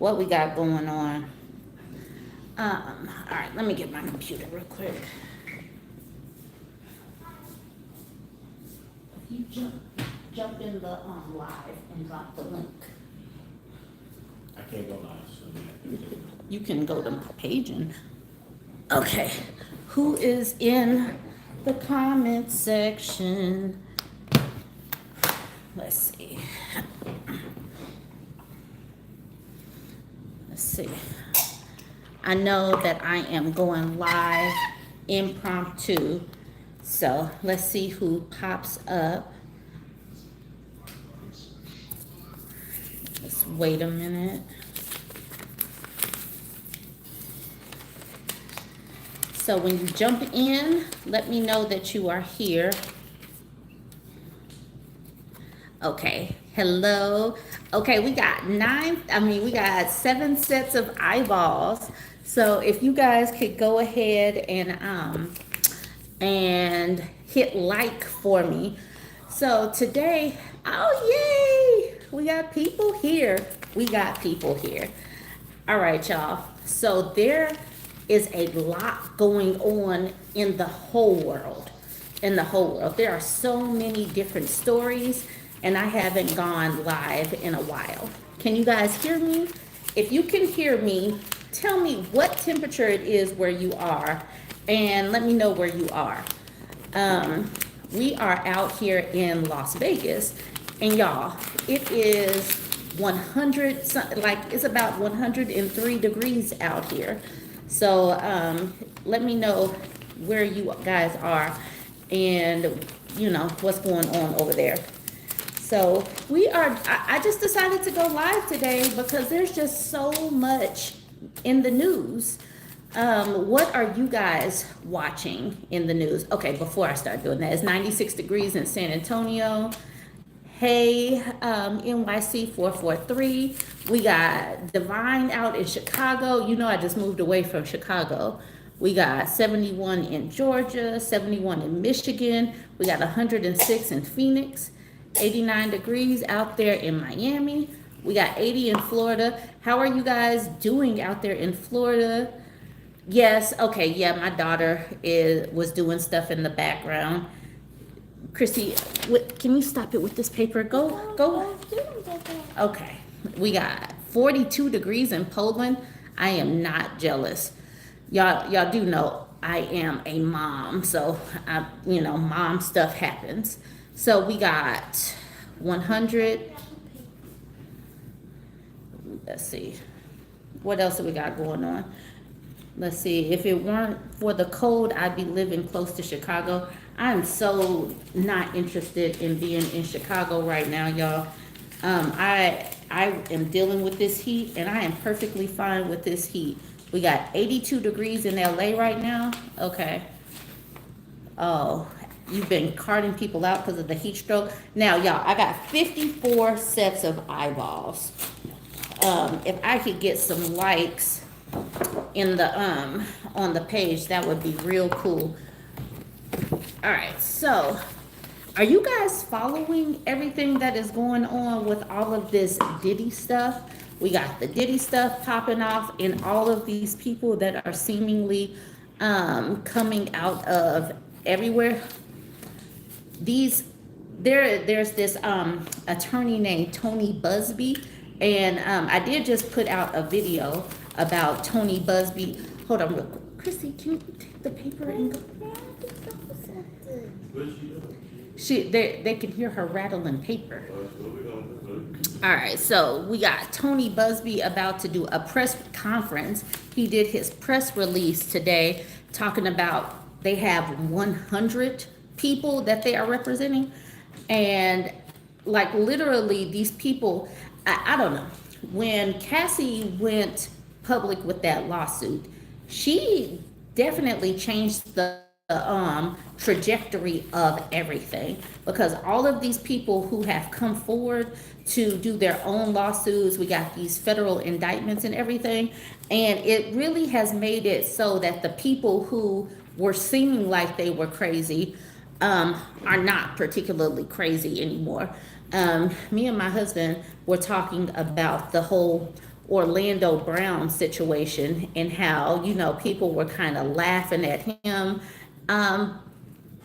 what we got going on. All right, let me get my computer real quick. You jump in the live and drop the link. I can't go live, so You can go to my page and, okay. Who is in the comment section? Let's see. Let's see. I know that I am going live impromptu. So let's see who pops up. Let's wait a minute. So when you jump in, let me know that you are here. Okay, hello. Okay, we got we got 7 sets of eyeballs. So if you guys could go ahead and hit like for me. So today, oh yay, we got people here. We got people here. All right, y'all. So there is a lot going on in the whole world. In the whole world. There are so many different stories, and I haven't gone live in a while. Can you guys hear me? If you can hear me, tell me what temperature it is where you are, and let me know where you are. We are out here in Las Vegas, and y'all, it is 100, like it's about 103 degrees out here. So let me know where you guys are and you know what's going on over there. So I just decided to go live today because there's just so much in the news. What are you guys watching in the news? Okay, before I start doing that, it's 96 degrees in San Antonio. Hey, NYC 443. We got Divine out in Chicago. You know, I just moved away from Chicago. We got 71 in Georgia, 71 in Michigan. We got 106 in Phoenix, 89 degrees out there in Miami. We got 80 in Florida. How are you guys doing out there in Florida? Yes, okay, yeah, my daughter was doing stuff in the background. Chrissy, can you stop it with this paper? Go. Okay, we got 42 degrees in Poland. I am not jealous. Y'all do know I am a mom, so mom stuff happens. So we got 100. Let's see. What else do we got going on? Let's see. If it weren't for the cold, I'd be living close to Chicago. I'm so not interested in being in Chicago right now, y'all. I am dealing with this heat, and I am perfectly fine with this heat. We got 82 degrees in LA right now. Okay. Oh, you've been carting people out because of the heat stroke. Now, y'all, I got 54 sets of eyeballs. If I could get some likes in the on the page, that would be real cool. All right, so are you guys following everything that is going on with all of this Diddy stuff? We got the Diddy stuff popping off, and all of these people that are seemingly coming out of everywhere. There's this attorney named Tony Busby, and I did just put out a video about Tony Busby. Hold on real quick. Chrissy, can you take the paper and go? They can hear her rattling paper. All right, so we got Tony Busby about to do a press conference. He did his press release today talking about they have 100 people that they are representing. And like literally these people, I don't know. When Cassie went public with that lawsuit, she definitely changed the trajectory of everything, because all of these people who have come forward to do their own lawsuits, we got these federal indictments and everything, and it really has made it so that the people who were seeming like they were crazy are not particularly crazy anymore. Me and my husband were talking about the whole Orlando Brown situation and how, you know, people were kind of laughing at him.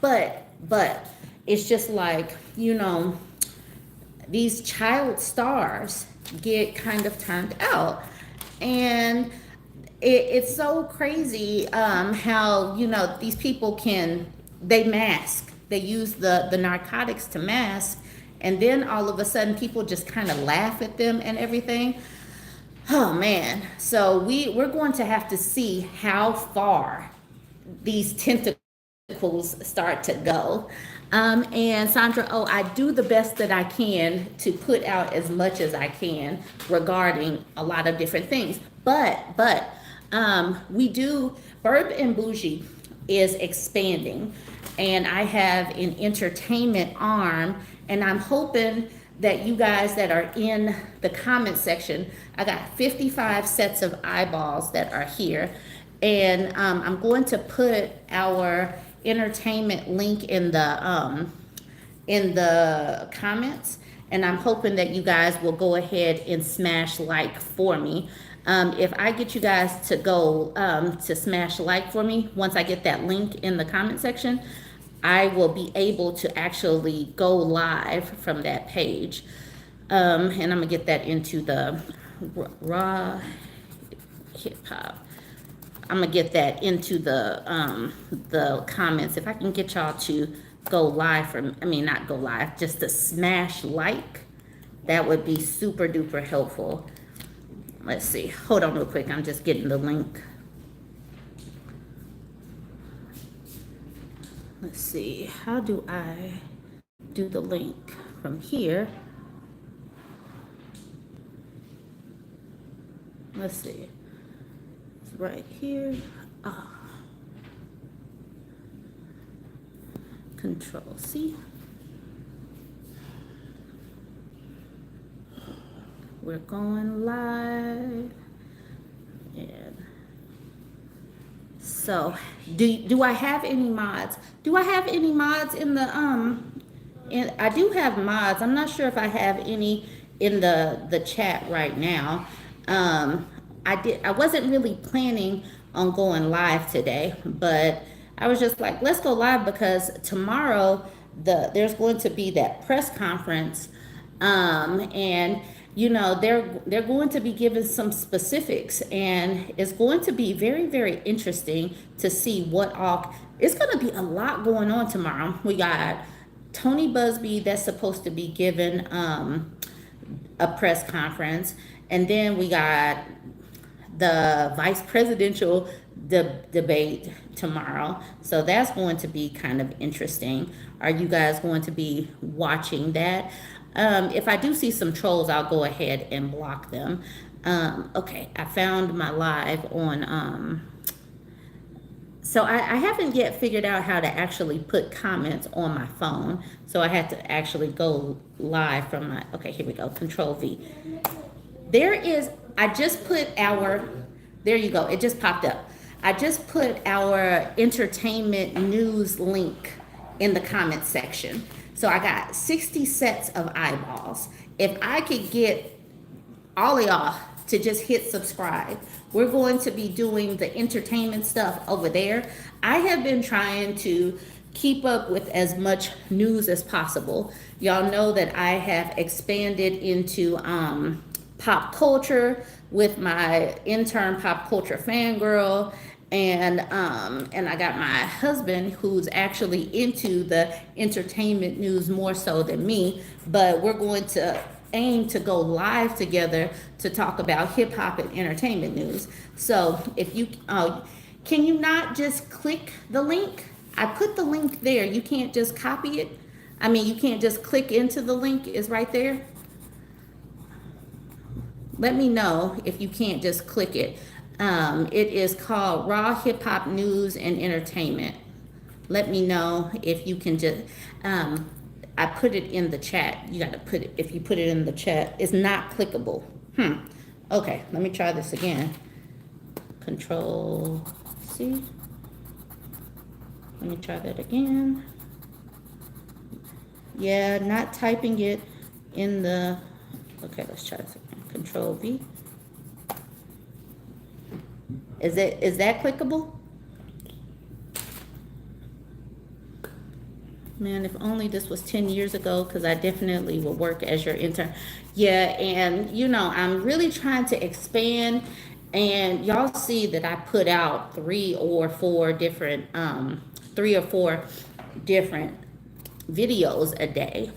But it's just like, you know, these child stars get kind of turned out. And it's so crazy how, you know, these people they mask, they use the narcotics to mask, and then all of a sudden people just kind of laugh at them and everything. Oh man. So we're going to have to see how far these tentacles start to go. And Sandra, oh, I do the best that I can to put out as much as I can regarding a lot of different things. But we do, BurbNBougie is expanding, and I have an entertainment arm, and I'm hoping that you guys that are in the comment section, I got 55 sets of eyeballs that are here. And I'm going to put our entertainment link in the comments, and I'm hoping that you guys will go ahead and smash like for me. If I get you guys to go to smash like for me, once I get that link in the comment section, I will be able to actually go live from that page. And I'm gonna get that into the raw hip hop. I'm gonna get that into the comments. If I can get y'all to go live from, I mean, not go live, just to smash like, that would be super duper helpful. Let's see, hold on real quick, I'm just getting the link. Let's see, how do I do the link from here? Let's see, it's right here. Ah. Control C. We're going live. And so, do I have any mods? Do I have any mods in the and I do have mods. I'm not sure if I have any in the chat right now. I wasn't really planning on going live today, but I was just like, let's go live because tomorrow there's going to be that press conference, and you know they're going to be given some specifics, and it's going to be very, very interesting to see what all. It's going to be a lot going on tomorrow. We got Tony Busby that's supposed to be given a press conference, and then we got the vice presidential debate tomorrow. So that's going to be kind of interesting. Are you guys going to be watching that? If I do see some trolls, I'll go ahead and block them. Okay, I found my live on, so I haven't yet figured out how to actually put comments on my phone. So I had to actually go live from my, okay, here we go, Control V. There is, I just put our, there you go, it just popped up. I just put our entertainment news link in the comment section. So I got 60 sets of eyeballs. If I could get all of y'all to just hit subscribe, we're going to be doing the entertainment stuff over there. I have been trying to keep up with as much news as possible. Y'all know that I have expanded into pop culture with my intern pop culture fangirl, and I got my husband who's actually into the entertainment news more so than me, but we're going to aim to go live together to talk about hip hop and entertainment news. So if you can you not just click the link? I put the link there. You can't just copy it. I mean, you can't just click into the link. It's right there. Let me know if you can't just click it. It is called Raw Hip Hop News and Entertainment. Let me know if you can just, I put it in the chat. You got to put it, if you put it in the chat, it's not clickable. Okay, let me try this again. Control C. Let me try that again. Yeah, not typing it in the, okay, let's try this again. Control V. Is that clickable? Man, if only this was 10 years ago, because I definitely would work as your intern. Yeah, and I'm really trying to expand, and y'all see that I put out three or four different videos a day.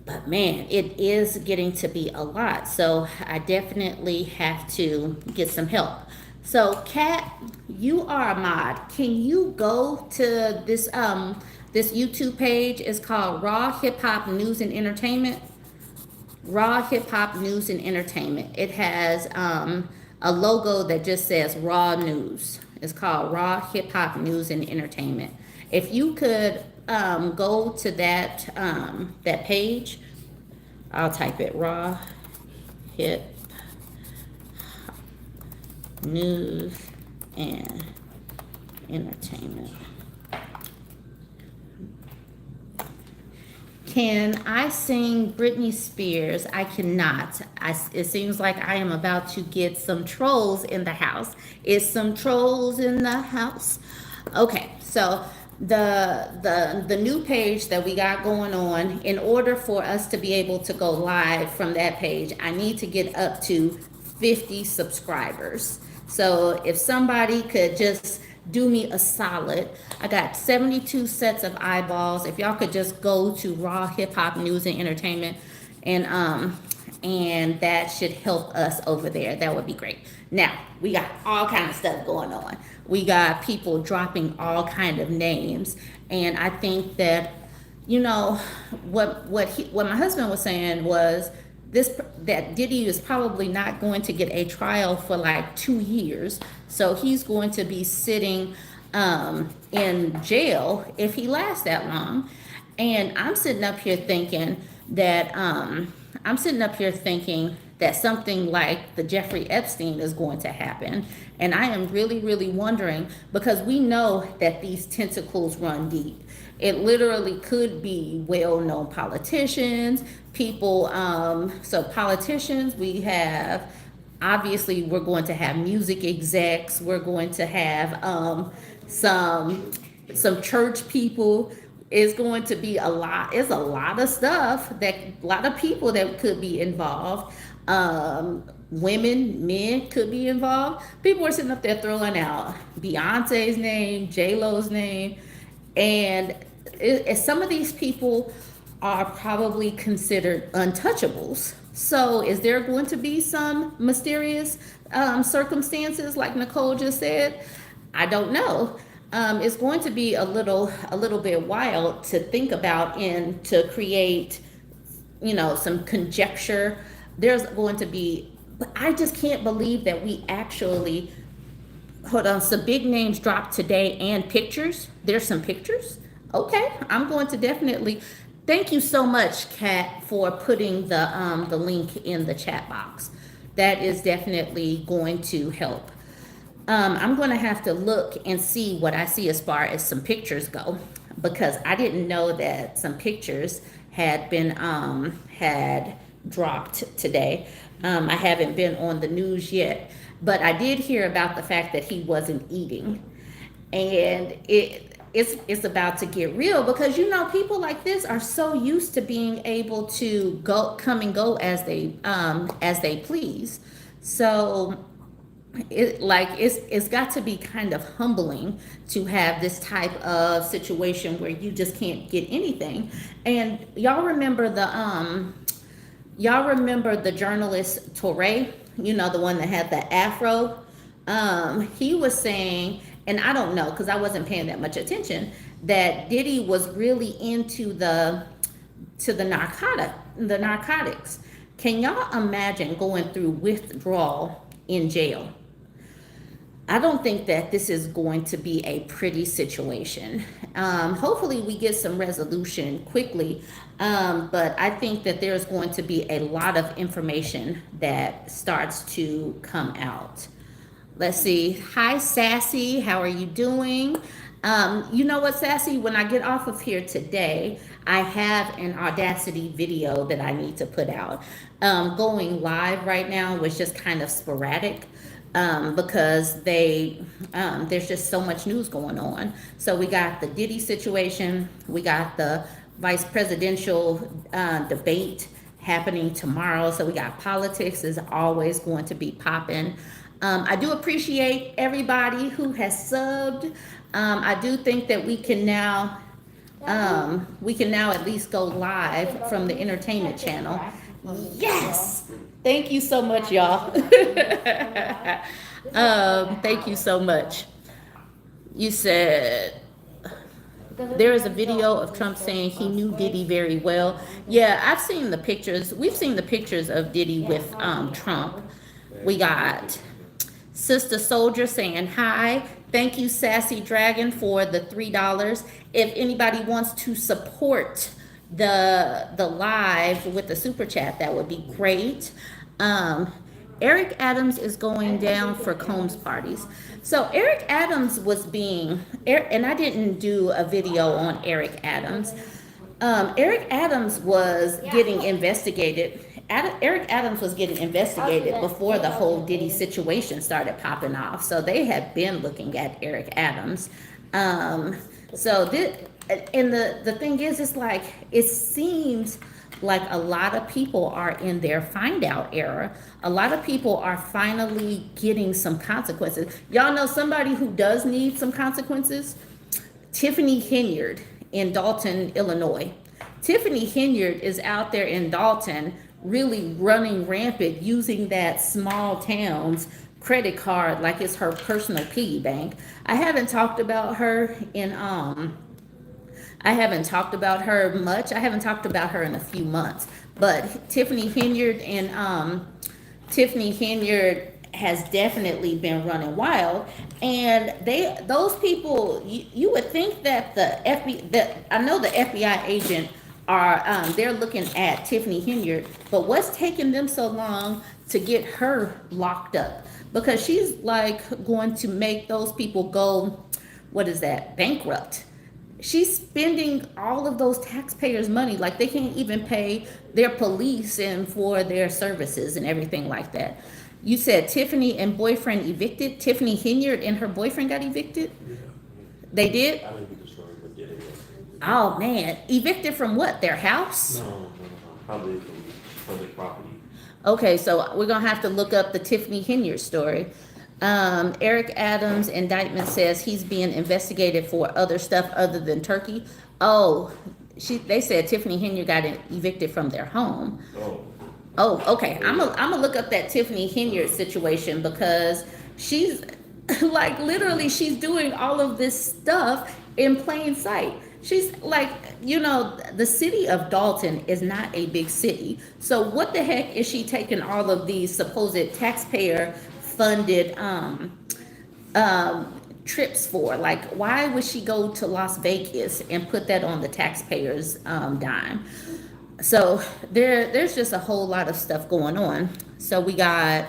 But man, it is getting to be a lot. So I definitely have to get some help. So Kat, you are a mod. Can you go to this YouTube page? It's called Raw Hip Hop News and Entertainment. Raw Hip Hop News and Entertainment. It has a logo that just says Raw News. It's called Raw Hip Hop News and Entertainment. If you could go to that page, I'll type it Raw Hip News and Entertainment. Can I sing Britney Spears? I cannot. It seems like I am about to get some trolls in the house. Is some trolls in the house? Okay, so the new page that we got going on, in order for us to be able to go live from that page, I need to get up to 50 subscribers. So if somebody could just do me a solid. I got 72 sets of eyeballs. If y'all could just go to Raw Hip Hop News and Entertainment, and that should help us over there. That would be great. Now we got all kind of stuff going on. We got people dropping all kind of names, and I think that what my husband was saying was that Diddy is probably not going to get a trial for like 2 years. So he's going to be sitting in jail if he lasts that long. And I'm sitting up here thinking that something like the Jeffrey Epstein is going to happen. And I am really, really wondering, because we know that these tentacles run deep. It literally could be well-known politicians, people. So politicians, we have, obviously, we're going to have music execs. We're going to have some church people. It's going to be a lot. It's a lot of stuff, that a lot of people that could be involved. Women, men could be involved. People are sitting up there throwing out Beyonce's name, J-Lo's name, and some of these people are probably considered untouchables. So is there going to be some mysterious circumstances like Nicole just said? I don't know. It's going to be a little bit wild to think about and to create, some conjecture. There's going to be, but I just can't believe that we actually, hold on, some big names dropped today and pictures. There's some pictures. Okay, I'm going to definitely, thank you so much, Kat, for putting the link in the chat box. That is definitely going to help. I'm going to have to look and see what I see as far as some pictures go, because I didn't know that some pictures had been had dropped today. I haven't been on the news yet, but I did hear about the fact that he wasn't eating, and it's about to get real, because people like this are so used to being able to come and go as they please. So it's got to be kind of humbling to have this type of situation where you just can't get anything. And y'all remember the journalist Torre, the one that had the afro. He was saying, and I don't know, because I wasn't paying that much attention, that Diddy was really into the narcotics. Can y'all imagine going through withdrawal in jail? I don't think that this is going to be a pretty situation. Hopefully we get some resolution quickly, but I think that there's going to be a lot of information that starts to come out. Let's see. Hi, Sassy. How are you doing? You know what, Sassy? When I get off of here today, I have an Audacity video that I need to put out. Going live right now was just kind of sporadic. because there's just so much news going on. So we got the Diddy situation, we got the vice presidential debate happening tomorrow. So we got politics is always going to be popping. I do appreciate everybody who has subbed. I do think that we can now at least go live from the entertainment channel. Yes! Thank you so much, y'all. Thank you so much. You said there is a video of Trump saying he knew Diddy very well. Yeah, I've seen the pictures. We've seen the pictures of Diddy with Trump. We got Sister Soldier saying hi. Thank you, Sassy Dragon, for the $3. If anybody wants to support the live with the super chat, that would be great. Eric Adams is going down for Combs parties. So Eric Adams was and I didn't do a video on Eric Adams. Eric Adams was getting investigated. Eric Adams was getting investigated before the whole Diddy situation started popping off. So they had been looking at Eric Adams. And the thing is, it's like, it seems like a lot of people are in their find out era. A lot of people are finally getting some consequences. Y'all know somebody who does need some consequences? Tiffany Henyard in Dalton, Illinois. Tiffany Henyard is out there in Dalton really running rampant using that small town's credit card like it's her personal piggy bank. I haven't talked about her much. I haven't talked about her in a few months. But Tiffany Henyard has definitely been running wild. And those people, you would think that I know the FBI agent they're looking at Tiffany Henyard, but what's taking them so long to get her locked up? Because she's like going to make those people go, bankrupt. She's spending all of those taxpayers' money, like they can't even pay their police and for their services and everything like that. You said Tiffany and boyfriend evicted. Tiffany Henyard and her boyfriend got evicted? They did? I didn't get the story, but did it? Oh man, evicted from what? Their house? No, probably from the property. Okay, so we're gonna have to look up the Tiffany Henyard story. Eric Adams' indictment says he's being investigated for other stuff other than Turkey. Oh, they said Tiffany Henyard got evicted from their home. Oh, okay. I'm gonna look up that Tiffany Henyard situation because she's like literally she's doing all of this stuff in plain sight. She's like, the city of Dalton is not a big city. So what the heck is she taking all of these supposed taxpayer funded trips for? Like, why would she go to Las Vegas and put that on the taxpayers' dime? So there's just a whole lot of stuff going on. So we got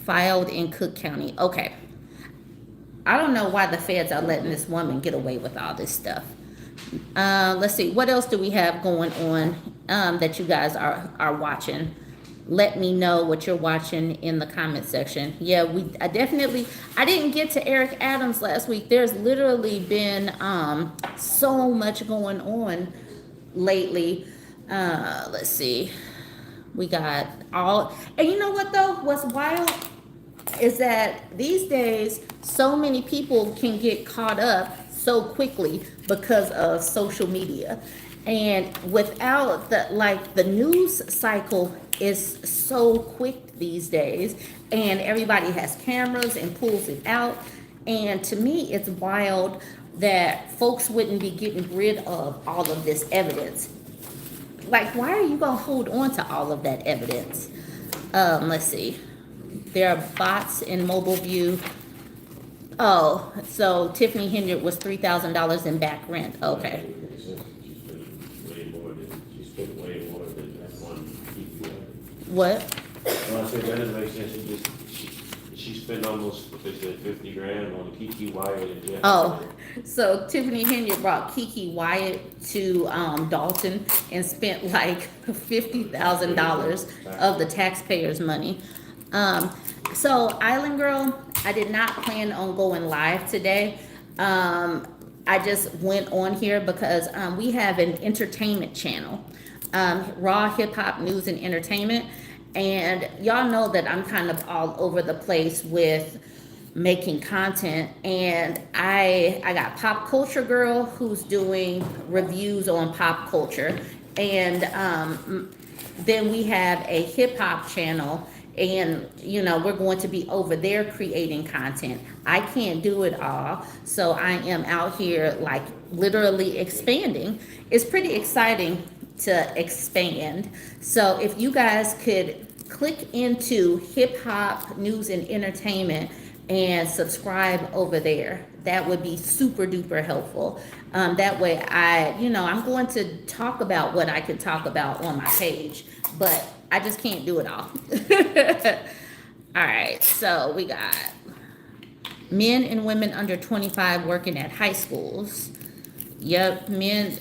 filed in Cook County. Okay. I don't know why the feds are letting this woman get away with all this stuff. Let's see, what else do we have going on that you guys are watching? Let me know what you're watching in the comment section. Yeah, I didn't get to Eric Adams last week. There's literally been so much going on lately. Let's see. We got and you know what though? What's wild is that these days so many people can get caught up so quickly because of social media, and without the news cycle is so quick these days, and everybody has cameras and pulls it out. And to me, it's wild that folks wouldn't be getting rid of all of this evidence. Like, why are you gonna hold on to all of that evidence? Let's see. There are bots in mobile view. Oh, so Tiffany Henyard was $3,000 in back rent. Okay. She spent way more than that one PPI. What? Well, I said that doesn't make sense. She spent almost, what they said, 50 grand on Kiki Wyatt and Jeff. Oh, so Tiffany Henyard brought Kiki Wyatt to Dalton and spent like $50,000 of the taxpayers' money. So, Island Girl, I did not plan on going live today. I just went on here because we have an entertainment channel, Raw Hip Hop News and Entertainment. And y'all know that I'm kind of all over the place with making content. And I got Pop Culture Girl who's doing reviews on pop culture. And then we have a hip hop channel, and we're going to be over there creating content. I can't do it all, so I am out here like literally expanding. It's pretty exciting to expand. So if you guys could click into Hip Hop News and Entertainment and subscribe over there, that would be super duper helpful. That way I'm going to talk about what I can talk about on my page, but I just can't do it all. All right, so we got men and women under 25 working at high schools. Yep, men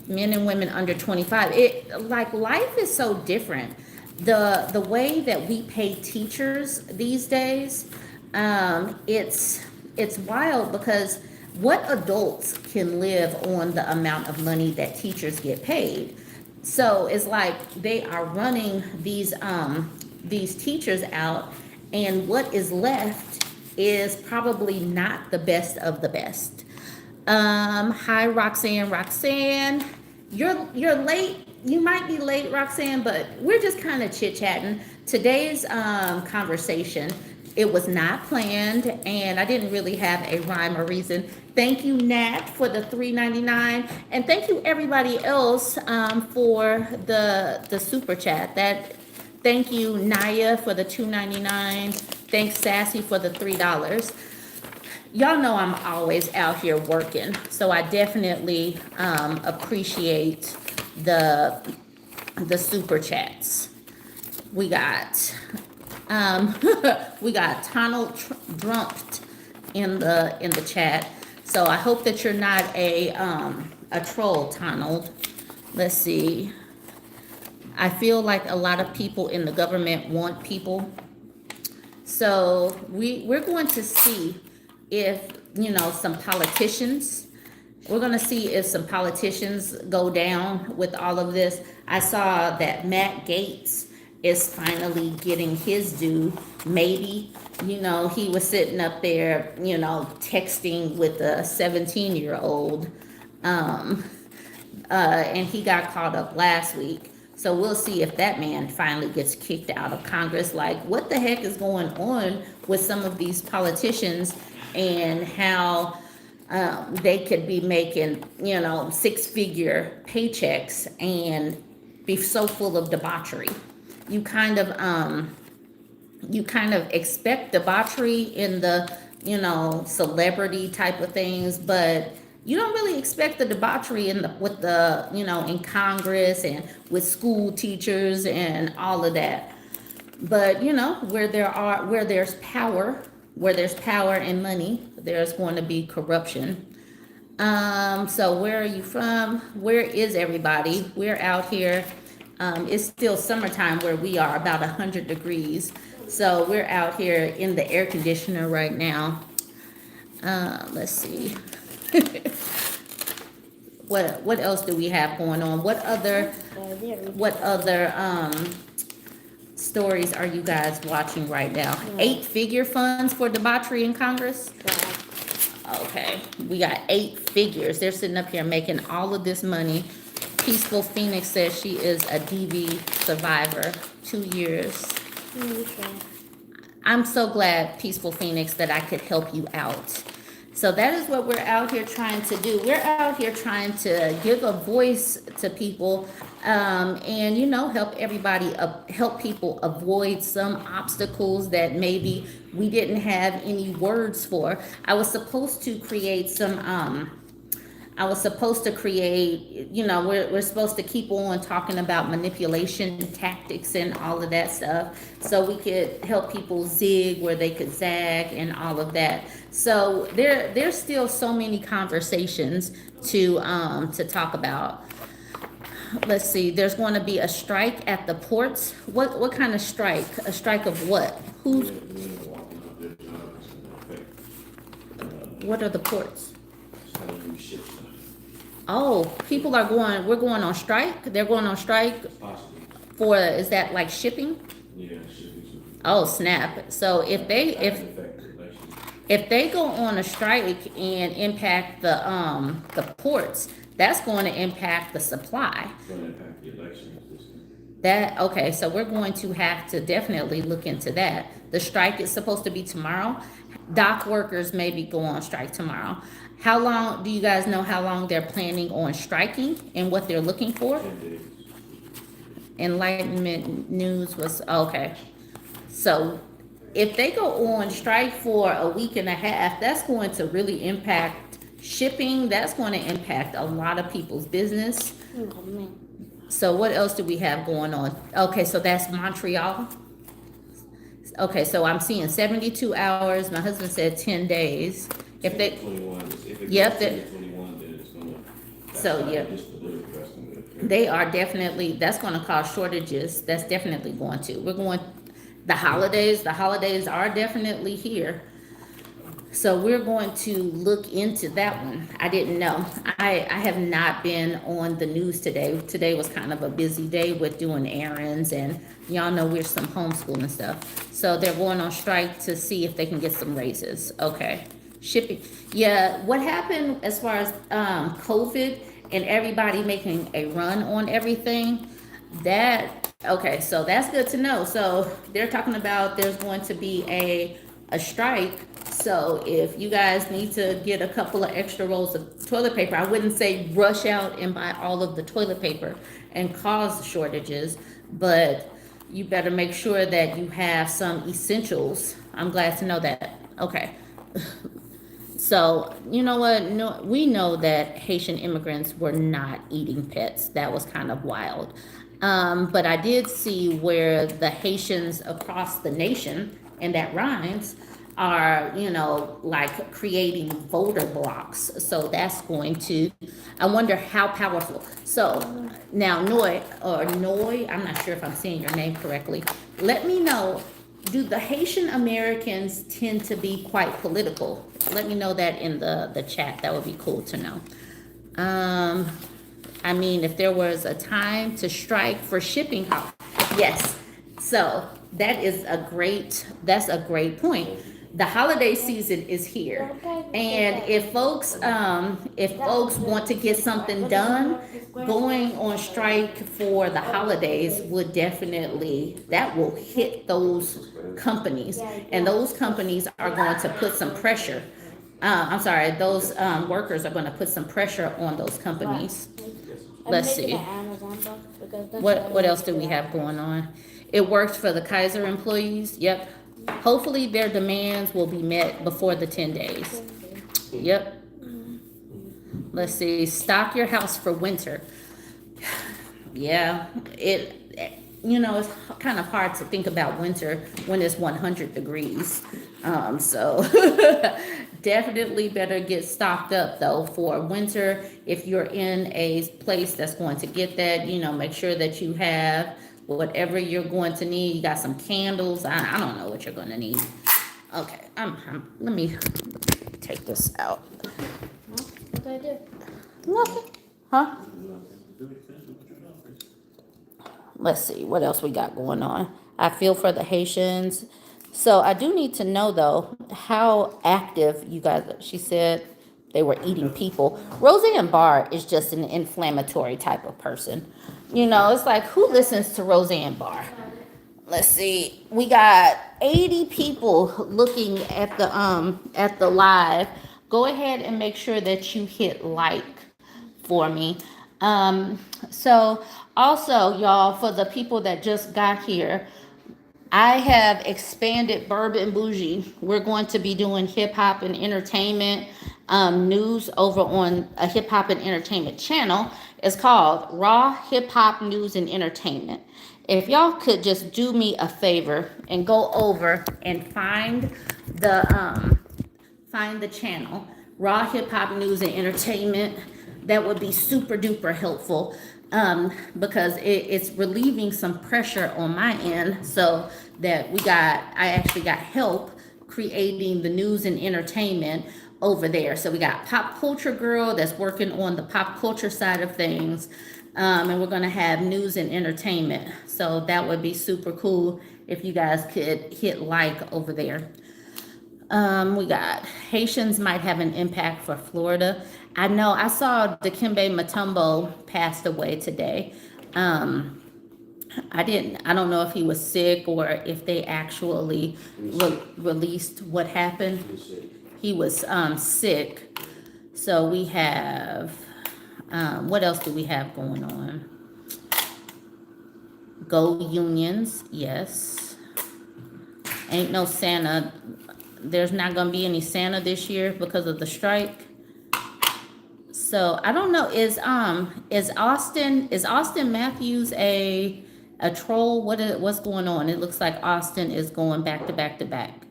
and women under 25. It like life is so different. The way that we pay teachers these days, it's wild because what adults can live on the amount of money that teachers get paid? So it's like they are running these teachers out, and what is left is probably not the best of the best. Hi Roxanne. Roxanne, you're late. You might be late, Roxanne, but we're just kind of chit-chatting. Today's conversation, it was not planned, and I didn't really have a rhyme or reason. Thank you, Nat, for the $3.99, and thank you everybody else for the super chat. Thank you, Naya, for the $2.99. Thanks, Sassy, for the $3. Y'all know I'm always out here working, so I definitely appreciate the super chats. We got we got Donald Drumped in the chat. So I hope that you're not a troll, Donald. Let's see. I feel like a lot of people in the government want people. So we're going to see if some politicians. We're going to see if some politicians go down with all of this. I saw that Matt Gaetz is finally getting his due. Maybe, he was sitting up there, texting with a 17-year-old, and he got caught up last week. So we'll see if that man finally gets kicked out of Congress. Like, what the heck is going on with some of these politicians, and how they could be making, six-figure paychecks and be so full of debauchery. You kind of expect debauchery in the, celebrity type of things, but you don't really expect the debauchery in in Congress and with school teachers and all of that. But where there's power and money, there's going to be corruption. So where are you from? Where is everybody? We're out here. It's still summertime where we are, about 100 degrees. So we're out here in the air conditioner right now. Let's see. What else do we have going on? What other stories are you guys watching right now? 8-figure funds for debauchery in Congress? Okay, we got 8 figures. They're sitting up here making all of this money. Peaceful Phoenix says she is a DV survivor, 2 years. I'm so glad, Peaceful Phoenix, that I could help you out. So that is what we're out here trying to do. We're out here trying to give a voice to people, and help people avoid some obstacles that maybe we didn't have any words for. We're supposed to keep on talking about manipulation tactics and all of that stuff, so we could help people zig where they could zag and all of that. So there's still so many conversations to talk about. Let's see, there's going to be a strike at the ports. What kind of strike? A strike of what? Who's, Men walking off their jobs and affect, what are the ports? how you ship stuff. Oh, people are going, we're going on strike? They're going on strike Possibly, for, is that like shipping? yeah, shipping. Oh, snap. So if they, That can affect the election. if they go on a strike and impact the ports, that's going to impact the supply. It's gonna impact the elections this time. That, okay, so we're going to have to definitely look into that. The strike is supposed to be tomorrow. Dock workers maybe go on strike tomorrow. How long, do you guys know how long they're planning on striking and what they're looking for? 10 days. Enlightenment News was, okay. So if they go on strike for a week and a half, that's going to really impact shipping. That's going to impact a lot of people's business. So what else do we have going on? Okay, so that's Montreal. Okay, so I'm seeing 72 hours. My husband said 10 days. If they, 21, if it Yep, goes they- to 21, then it's gonna. So, that's not yeah. just the little rest of it. they are definitely, that's going to cause shortages. That's definitely going to. We're going, the holidays are definitely here. So we're going to look into that one. I didn't know. I have not been on the news today. Today was kind of a busy day with doing errands, and y'all know we're some homeschooling stuff. So they're going on strike to see if they can get some raises. Okay. Shipping. Yeah, what happened as far as COVID and everybody making a run on everything, that, okay, so that's good to know. So they're talking about there's going to be a strike. So if you guys need to get a couple of extra rolls of toilet paper, I wouldn't say rush out and buy all of the toilet paper and cause shortages, but you better make sure that you have some essentials. I'm glad to know that. Okay. So, you know what? No, we know that Haitian immigrants were not eating pets. That was kind of wild. But I did see where the Haitians across the nation, and that rhymes, are, you know, like creating voter blocks. So that's going to, I wonder how powerful. So now Noy, I'm not sure if I'm saying your name correctly. Let me know, do the Haitian Americans tend to be quite political? Let me know that in the chat. That would be cool to know. I mean, if there was a time to strike for shipping, yes. So that's a great point. The holiday season is here, and if folks want to get something done, going on strike for the holidays would definitely, that will hit those companies, and those companies are going to put some pressure. Those workers are going to put some pressure on those companies. Let's see. What else do we have going on? It worked for the Kaiser employees. Yep. Hopefully their demands will be met before the 10 days. Yep. Let's see. Stock your house for winter. Yeah. It's kind of hard to think about winter when it's 100 degrees. So definitely better get stocked up though for winter. If you're in a place that's going to get that, make sure that you have whatever you're going to need. You got some candles. I don't know what you're going to need. Okay, let me take this out. What did I do? Nothing. Huh? Let's see what else we got going on. I feel for the Haitians. So I do need to know though how active you guys are. She said they were eating people. Roseanne Barr is just an inflammatory type of person. It's like, who listens to Roseanne Barr? Let's see. We got 80 people looking at the live. Go ahead and make sure that you hit like for me. So also, y'all, for the people that just got here, I have expanded BurbNBougie. We're going to be doing hip hop and entertainment news over on a hip hop and entertainment channel. It's called Raw Hip Hop News and Entertainment. If y'all could just do me a favor and go over and find the channel Raw Hip Hop News and Entertainment, that would be super duper helpful. because it's relieving some pressure on my end, so that I actually got help creating the news and entertainment over there. So we got Pop Culture Girl that's working on the pop culture side of things, and we're gonna have news and entertainment. So that would be super cool if you guys could hit like over there. We got Haitians might have an impact for Florida. I know I saw Dikembe Mutombo passed away today. I don't know if he was sick or if they actually released what happened. He was sick. So we have, what else do we have going on? Go Unions, yes. Ain't no Santa. There's not gonna be any Santa this year because of the strike. So I don't know. Is Austin Matthews a troll? What's going on? It looks like Austin is going back to back to back.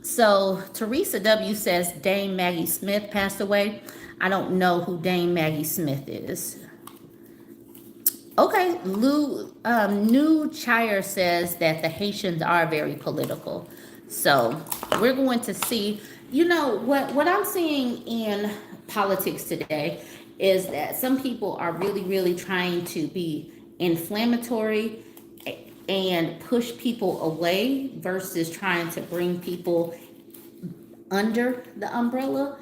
So Teresa W says Dame Maggie Smith passed away. I don't know who Dame Maggie Smith is. Okay, New Chire says that the Haitians are very political. So we're going to see, what I'm seeing in politics today is that some people are really, really trying to be inflammatory and push people away versus trying to bring people under the umbrella.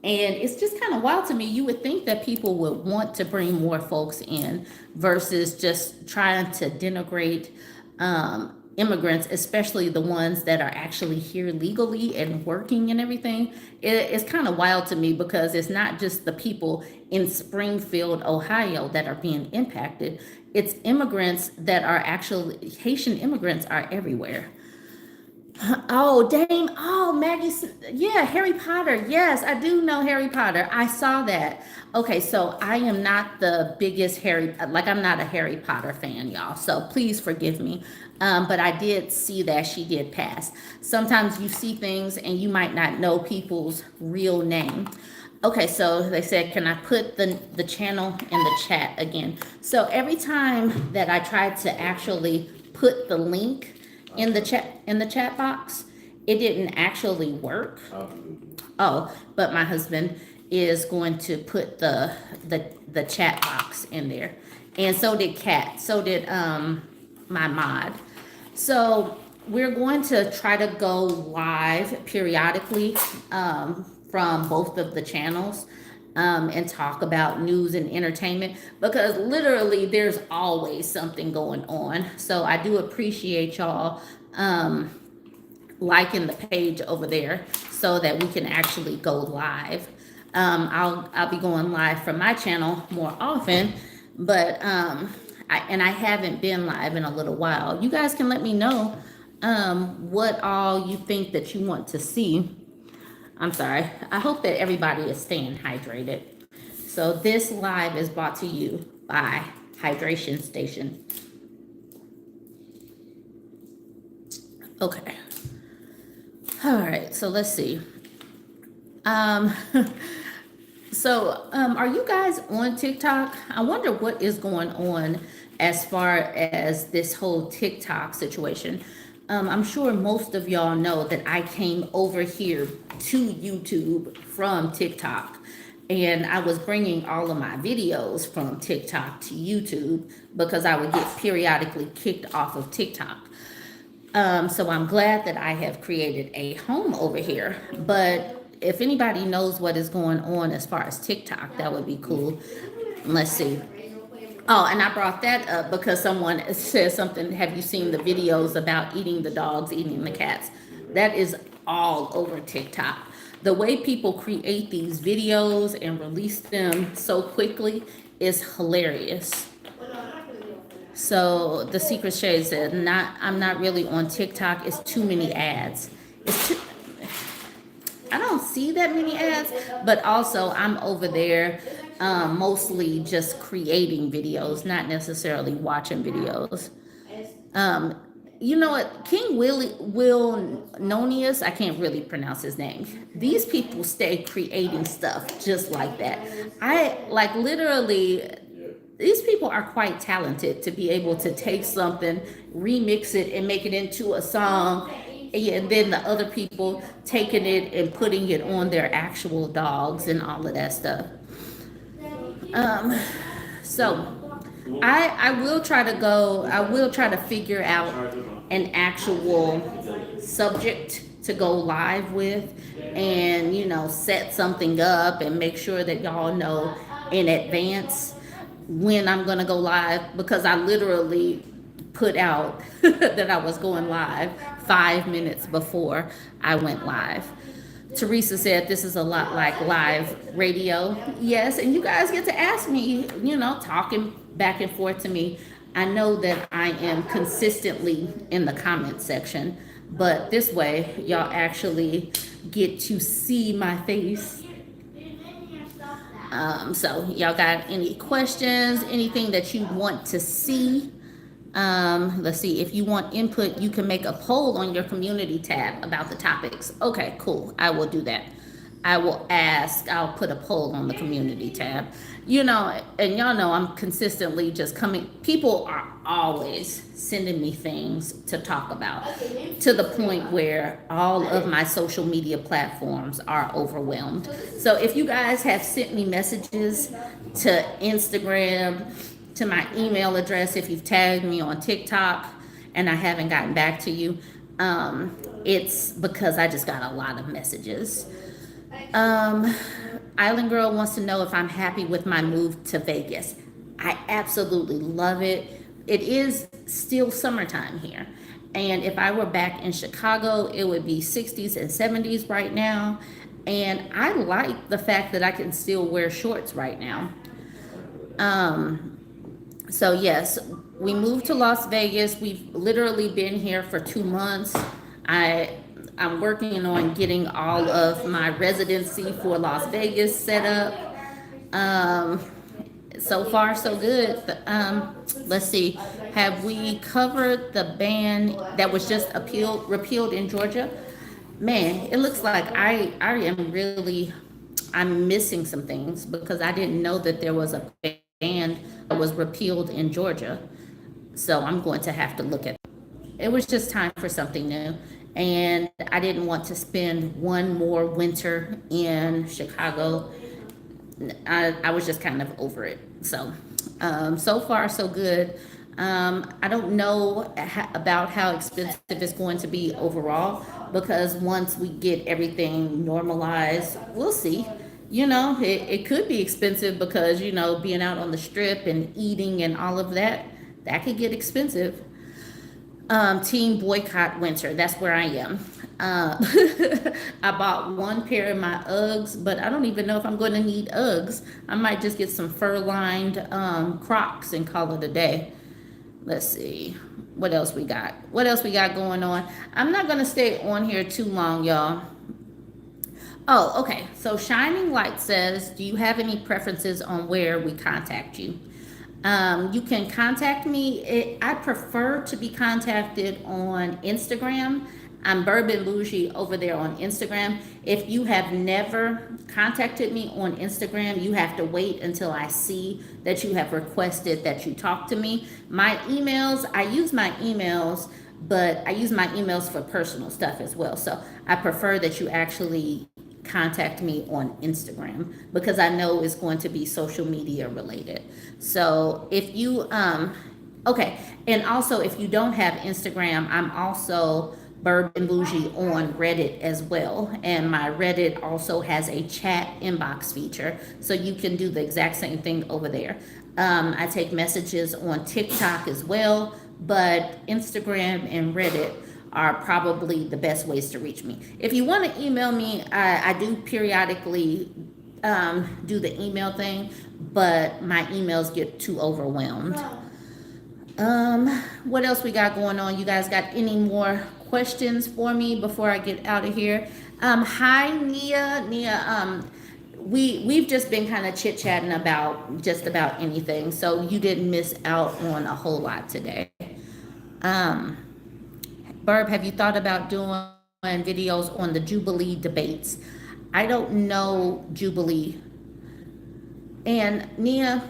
And it's just kind of wild to me. You would think that people would want to bring more folks in versus just trying to denigrate immigrants, especially the ones that are actually here legally and working and everything. It's kind of wild to me because it's not just the people in Springfield, Ohio that are being impacted. It's immigrants that are actually, Haitian immigrants are everywhere. Oh, Dame. Oh, Maggie. Yeah, Harry Potter. Yes, I do know Harry Potter. I saw that. Okay, so I am not the biggest I'm not a Harry Potter fan, y'all. So please forgive me. But I did see that she did pass. Sometimes you see things and you might not know people's real name. Okay, so they said, can I put the channel in the chat again? So every time that I tried to actually put the link in the chat box, it didn't actually work. Oh, but my husband is going to put the chat box in there, and so did Kat. So did my mod. So we're going to try to go live periodically from both of the channels. And talk about news and entertainment, because literally there's always something going on. So I do appreciate y'all liking the page over there so that we can actually go live. I'll be going live from my channel more often, but I haven't been live in a little while. You guys can let me know what all you think that you want to see. I'm sorry. I hope that everybody is staying hydrated. So this live is brought to you by Hydration Station. Okay. All right. So let's see. So are you guys on TikTok? I wonder what is going on as far as this whole TikTok situation. I'm sure most of y'all know that I came over here to YouTube from TikTok, and I was bringing all of my videos from TikTok to YouTube because I would get periodically kicked off of TikTok. So I'm glad that I have created a home over here, but if anybody knows what is going on as far as TikTok, that would be cool. Let's see. Oh, and I brought that up because someone said something. Have you seen the videos about eating the dogs, eating the cats? That is all over TikTok. The way people create these videos and release them so quickly is hilarious. So the Secret Shade said, I'm not really on TikTok. It's too many ads. I don't see that many ads, but also I'm over there mostly just creating videos, not necessarily watching videos. You know what? King Will Nonius, I can't really pronounce his name. These people stay creating stuff just like that. I like literally these people are quite talented to be able to take something, remix it, and make it into a song, and then the other people taking it and putting it on their actual dogs and all of that stuff. Um, so I will try to go. I will try to figure out an actual subject to go live with, and set something up and make sure that y'all know in advance when I'm gonna go live, because I literally put out that I was going live 5 minutes before I went live. Teresa said this is a lot like live radio. Yes, and you guys get to ask me, talking back and forth to me. I know that I am consistently in the comment section, but this way y'all actually get to see my face. So y'all got any questions, anything that you want to see? Let's see, if you want input, you can make a poll on your community tab about the topics. Okay, cool. I will do that. I'll put a poll on the community tab. And y'all know I'm consistently just coming. People are always sending me things to talk about, to the point where all of my social media platforms are overwhelmed. So if you guys have sent me messages to Instagram, to my email address, if you've tagged me on TikTok and I haven't gotten back to you, it's because I just got a lot of messages. Island Girl wants to know if I'm happy with my move to Vegas. I absolutely love it. It is still summertime here. And if I were back in Chicago, it would be 60s and 70s right now. And I like the fact that I can still wear shorts right now. So yes, we moved to Las Vegas. We've literally been here for 2 months. I'm working on getting all of my residency for Las Vegas set up. So far, so good. Let's see. Have we covered the ban that was just repealed in Georgia? Man, it looks like I'm missing some things, because I didn't know that there was a ban that was repealed in Georgia. So I'm going to have to look at it. It was just time for something new. And I didn't want to spend one more winter in Chicago. I was just kind of over it. So, so far so good. I don't know about how expensive it's going to be overall, because once we get everything normalized, we'll see. It could be expensive because, being out on the strip and eating and all of that could get expensive. Team boycott winter, that's where I am. I bought one pair of my Uggs, but I don't even know if I'm going to need Uggs. I might just get some fur-lined Crocs and call it a day. Let's see. What else we got going on? I'm not going to stay on here too long, y'all. Oh, okay. So Shining Light says, do you have any preferences on where we contact you? You can contact me. I prefer to be contacted on Instagram. I'm BurbNBougie over there on Instagram. If you have never contacted me on Instagram, you have to wait until I see that you have requested that you talk to me. My emails, I use my emails, but I use my emails for personal stuff as well. So I prefer that you actually contact me on Instagram, because I know it's going to be social media related. So if you, okay. And also, if you don't have Instagram, I'm also BurbNBougie on Reddit as well. And my Reddit also has a chat inbox feature, so you can do the exact same thing over there. I take messages on TikTok as well, but Instagram and Reddit are probably the best ways to reach me. If you want to email me, I do periodically do the email thing, but my emails get too overwhelmed. What else we got going on? You guys got any more questions for me before I get out of here? Hi, Nia. We've just been kind of chit-chatting about just about anything, so you didn't miss out on a whole lot today. Burb, have you thought about doing videos on the Jubilee debates? I don't know Jubilee. And Nia,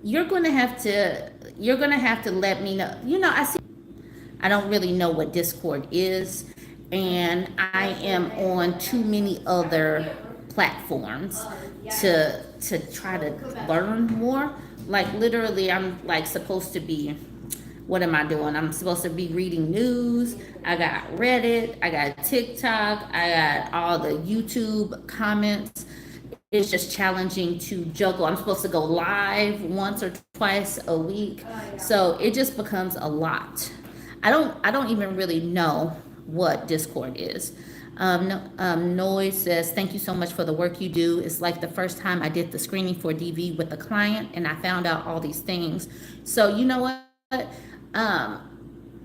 you're gonna have to let me know. I don't really know what Discord is, and I am on too many other platforms to try to learn more. Like literally, I'm like supposed to be. What am I doing? I'm supposed to be reading news. I got Reddit. I got TikTok. I got all the YouTube comments. It's just challenging to juggle. I'm supposed to go live once or twice a week. So it just becomes a lot. I don't even really know what Discord is. Noise says, thank you so much for the work you do. It's like the first time I did the screening for DV with the client and I found out all these things. So you know what?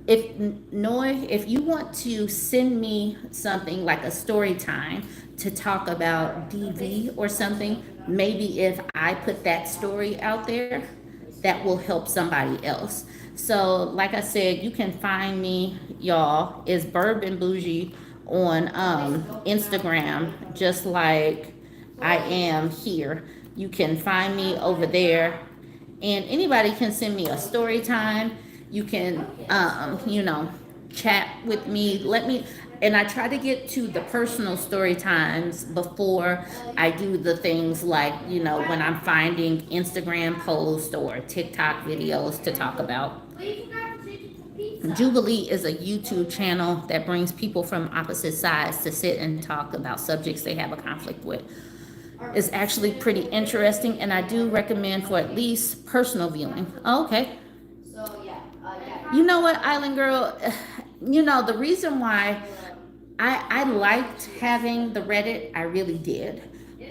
If you want to send me something like a story time to talk about DV or something, maybe if I put that story out there, that will help somebody else. So, like I said, you can find me, y'all, is BurbNBougie on Instagram, just like I am here. You can find me over there, and anybody can send me a story time. You can, chat with me. And I try to get to the personal story times before I do the things like, when I'm finding Instagram posts or TikTok videos to talk about. Jubilee is a YouTube channel that brings people from opposite sides to sit and talk about subjects they have a conflict with. It's actually pretty interesting, and I do recommend for at least personal viewing. Oh, okay. You know what, Island Girl? The reason why I liked having the Reddit, I really did.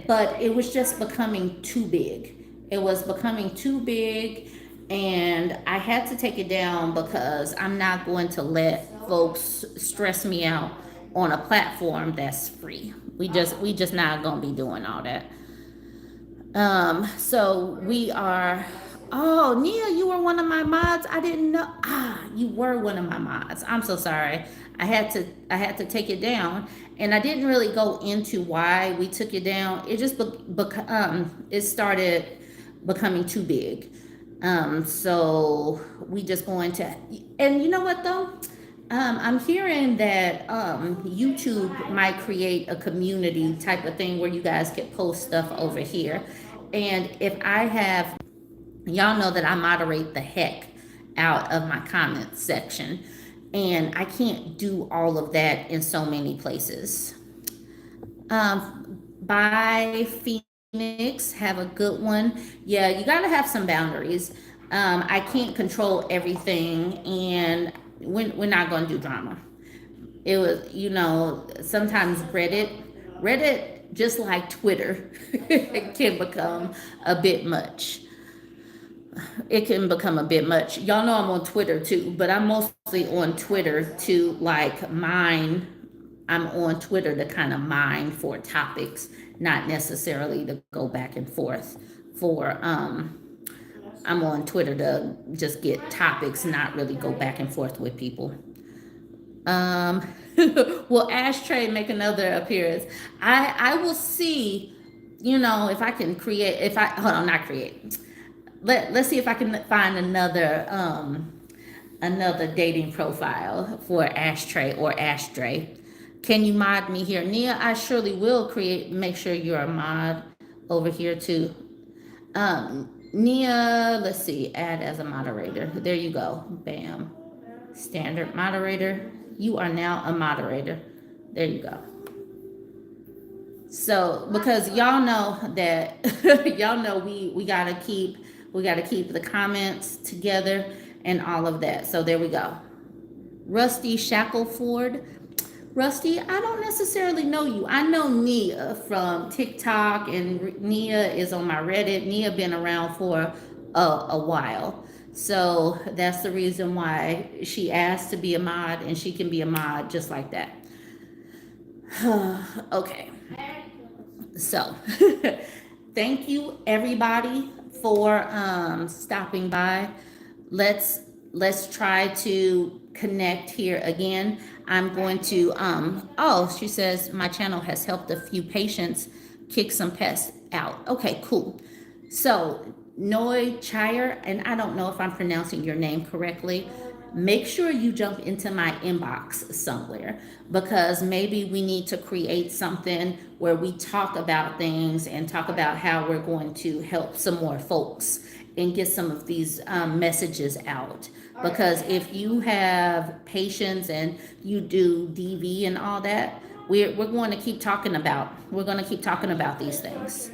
But it was just becoming too big. It was becoming too big, and I had to take it down because I'm not going to let folks stress me out on a platform that's free. We just not gonna be doing all that. So we are. Oh, Nia, you were one of my mods. I didn't know. You were one of my mods. I'm so sorry. I had to take it down, and I didn't really go into why we took it down. It just it started becoming too big. So we just going to. And you know what though? I'm hearing that YouTube might create a community type of thing where you guys can post stuff over here. And if I have, y'all know that I moderate the heck out of my comment section, and I can't do all of that in so many places. Bye, Phoenix. Have a good one. Yeah, you got to have some boundaries. I can't control everything, and we're not going to do drama. It was, sometimes Reddit, just like Twitter, can become a bit much. It can become a bit much. Y'all know I'm on Twitter too, but I'm mostly on Twitter to like mine. I'm on Twitter to kind of mine for topics, not necessarily to go back and forth for I'm on Twitter to just get topics, not really go back and forth with people. Will Ashtray make another appearance? I will see, if I can create, not create. Let's see if I can find another dating profile for Ashtray or Ashtray. Can you mod me here? Nia, I surely will make sure you're a mod over here too. Nia, let's see, add as a moderator. There you go. Bam. Standard moderator. You are now a moderator. There you go. So, because y'all know that we gotta keep the comments together and all of that. So there we go. Rusty Shackleford. Rusty, I don't necessarily know you. I know Nia from TikTok, and Nia is on my Reddit. Nia been around for a while. So that's the reason why she asked to be a mod, and she can be a mod just like that. Okay. So thank you everybody for stopping by. Let's try to connect here again. I'm going to she says my channel has helped a few patients kick some pests out. Okay, cool. So Noi Chire, and I don't know if I'm pronouncing your name correctly. Make sure you jump into my inbox somewhere, because maybe we need to create something where we talk about things and talk about how we're going to help some more folks and get some of these messages out. Because if you have patience and you do DV and all that, we're going to keep talking about these things.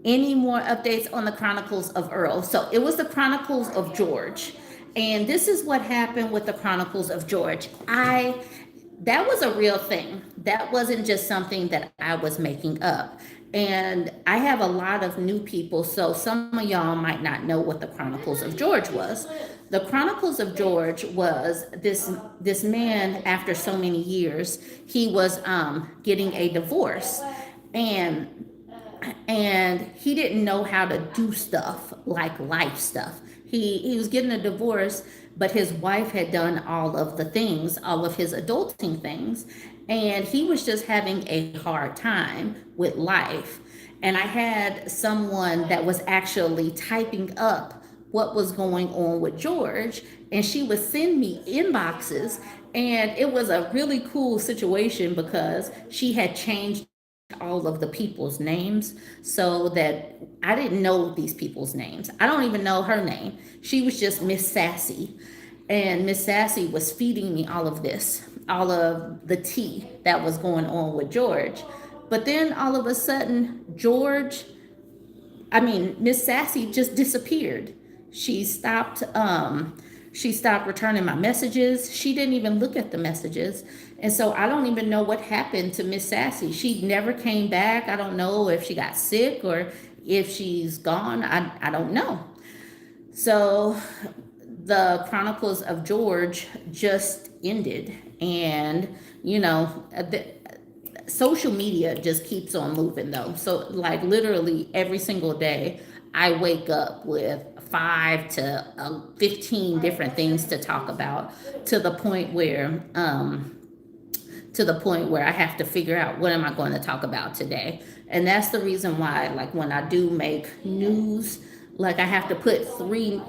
Any more updates on the Chronicles of Earl? So it was the Chronicles of George. And this is what happened with the Chronicles of George. That was a real thing. That wasn't just something that I was making up. And I have a lot of new people, so some of y'all might not know what the Chronicles of George was. The Chronicles of George was this man, after so many years, he was getting a divorce. And he didn't know how to do stuff like life stuff. He was getting a divorce, but his wife had done all of the things, all of his adulting things, and he was just having a hard time with life. And I had someone that was actually typing up what was going on with George, and she would send me inboxes, and it was a really cool situation because she had changed all of the people's names so that I didn't know these people's names. I don't even know her name. She was just Miss Sassy. And Miss Sassy was feeding me all of this, all of the tea that was going on with George. But then all of a sudden, Miss Sassy just disappeared. She stopped returning my messages. She didn't even look at the messages. And so I don't even know what happened to Miss Sassy. She never came back. I don't know if she got sick or if she's gone. I don't know. So the Chronicles of George just ended. And, social media just keeps on moving though. So like literally every single day, I wake up with 5 to 15 different things to talk about, to the point where I have to figure out what am I going to talk about today. And that's the reason why, like when I do make news, like I have to put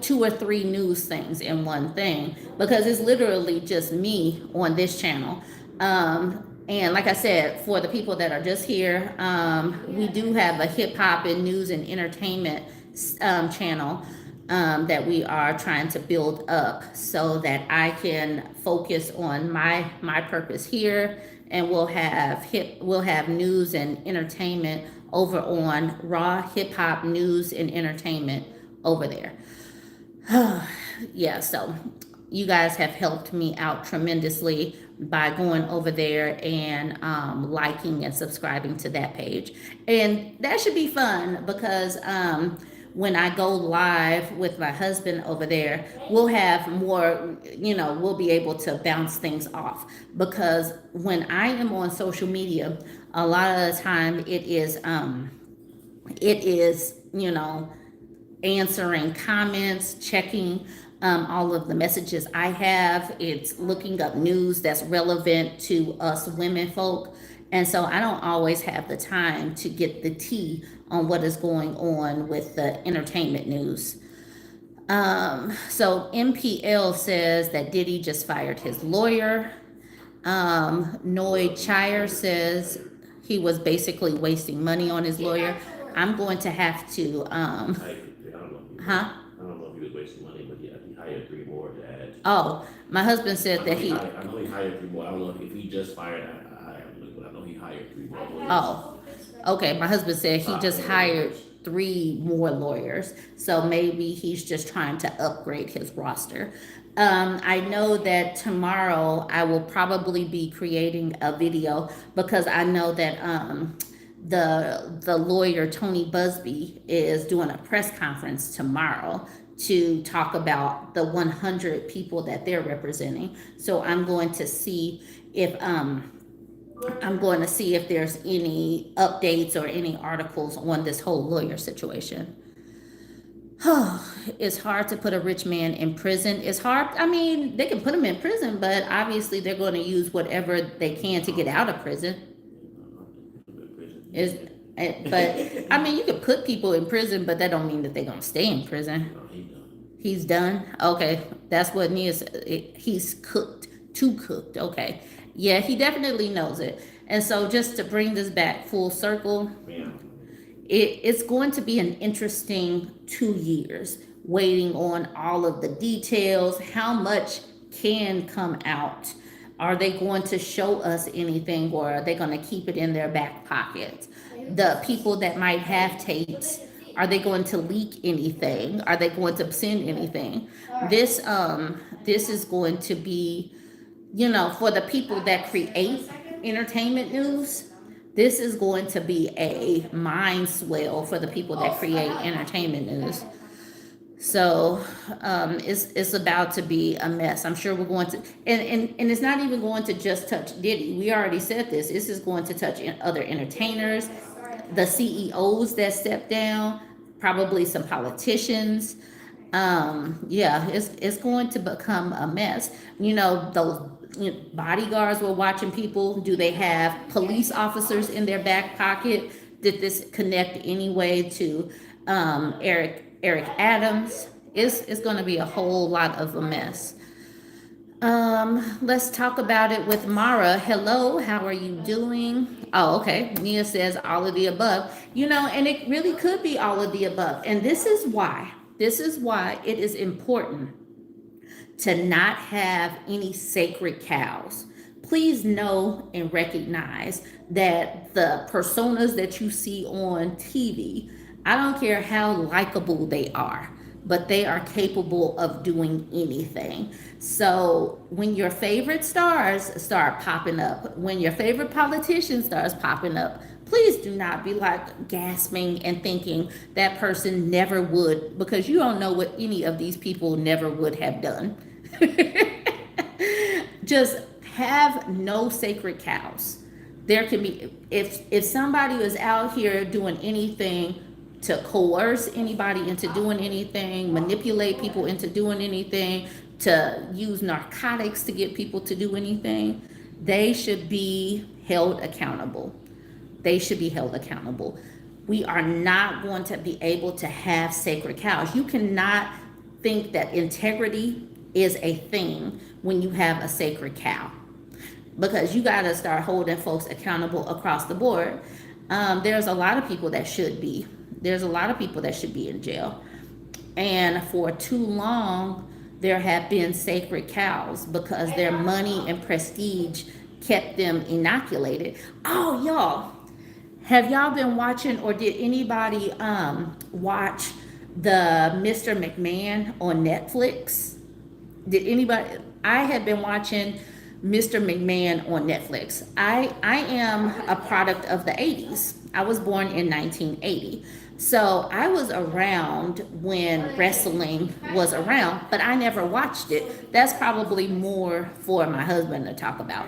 2 or 3 news things in one thing, because it's literally just me on this channel. And like I said, for the people that are just here, we do have a hip hop and news and entertainment channel that we are trying to build up so that I can focus on my purpose here, and we'll have news and entertainment over on Raw Hip Hop News and Entertainment over there. Yeah, so you guys have helped me out tremendously by going over there and liking and subscribing to that page. And that should be fun because when I go live with my husband over there, we'll have more, we'll be able to bounce things off. Because when I am on social media, a lot of the time it is, answering comments, checking all of the messages I have. It's looking up news that's relevant to us women folk. And so I don't always have the time to get the tea on what is going on with the entertainment news. So MPL says that Diddy just fired his lawyer. Noy Chire says he was basically wasting money on his lawyer. I'm going to have to, I don't know if he was wasting money, but yeah, he hired 3 more to add. Oh, my husband said that he. I know he hired 3 more. I don't know if he just fired. But I know he hired 3 more lawyers. Oh, okay. My husband said he just hired 3 more lawyers. So maybe he's just trying to upgrade his roster. I know that tomorrow I will probably be creating a video because I know that the lawyer Tony Busby is doing a press conference tomorrow to talk about the 100 people that they're representing. So I'm going to see if there's any updates or any articles on this whole lawyer situation. It's hard to put a rich man in prison. It's hard. I mean, they can put him in prison, but obviously they're going to use whatever they can to get out of prison. But I mean, you could put people in prison, but that don't mean that they're gonna stay in prison. No, he done. He's done. Okay, that's what Nia said. He's cooked, too cooked. Okay, yeah, he definitely knows it. And so, just to bring this back full circle, Yeah. it's going to be an interesting 2 years waiting on all of the details. How much can come out? Are they going to show us anything, or are they going to keep it in their back pocket? The people that might have tapes, are they going to leak anything? Are they going to send anything? This is going to be, for the people that create entertainment news, this is going to be a mind swell for the people that create entertainment news. So it's about to be a mess. I'm sure we're going to, and it's not even going to just touch Diddy. We already said this. This is going to touch other entertainers, the CEOs that step down, probably some politicians. Yeah, it's going to become a mess. Those bodyguards were watching people. Do they have police officers in their back pocket? Did this connect anyway to Eric Adams? It's going to be a whole lot of a mess. Let's talk about it with Mara. Hello, how are you doing? Oh, okay. Nia says all of the above. And it really could be all of the above. And this is why it is important to not have any sacred cows. Please know and recognize that the personas that you see on TV, I don't care how likable they are, but they are capable of doing anything. So when your favorite stars start popping up, when your favorite politician starts popping up, please do not be like gasping and thinking that person never would, because you don't know what any of these people never would have done. Just have no sacred cows. There can be, if somebody is out here doing anything to coerce anybody into doing anything, manipulate people into doing anything, to use narcotics to get people to do anything, they should be held accountable. They should be held accountable. We are not going to be able to have sacred cows. You cannot think that integrity is a thing when you have a sacred cow, because you got to start holding folks accountable across the board. There's a lot of people that should be. There's a lot of people that should be in jail. And for too long, there have been sacred cows because their money and prestige kept them inoculated. Oh, y'all, have y'all been watching, or did anybody watch the Mr. McMahon on Netflix? Did anybody? I had been watching Mr. McMahon on Netflix. I am a product of the 80s. I was born in 1980. So I was around when wrestling was around, but I never watched it. That's probably more for my husband to talk about.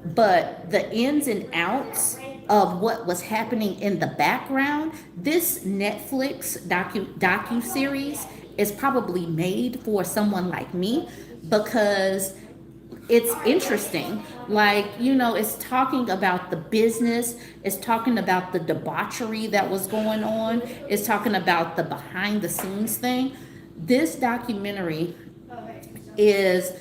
But the ins and outs of what was happening in the background, this Netflix docu-series is probably made for someone like me, because it's interesting. Like, it's talking about the business, it's talking about the debauchery that was going on, it's talking about the behind the scenes thing. This documentary is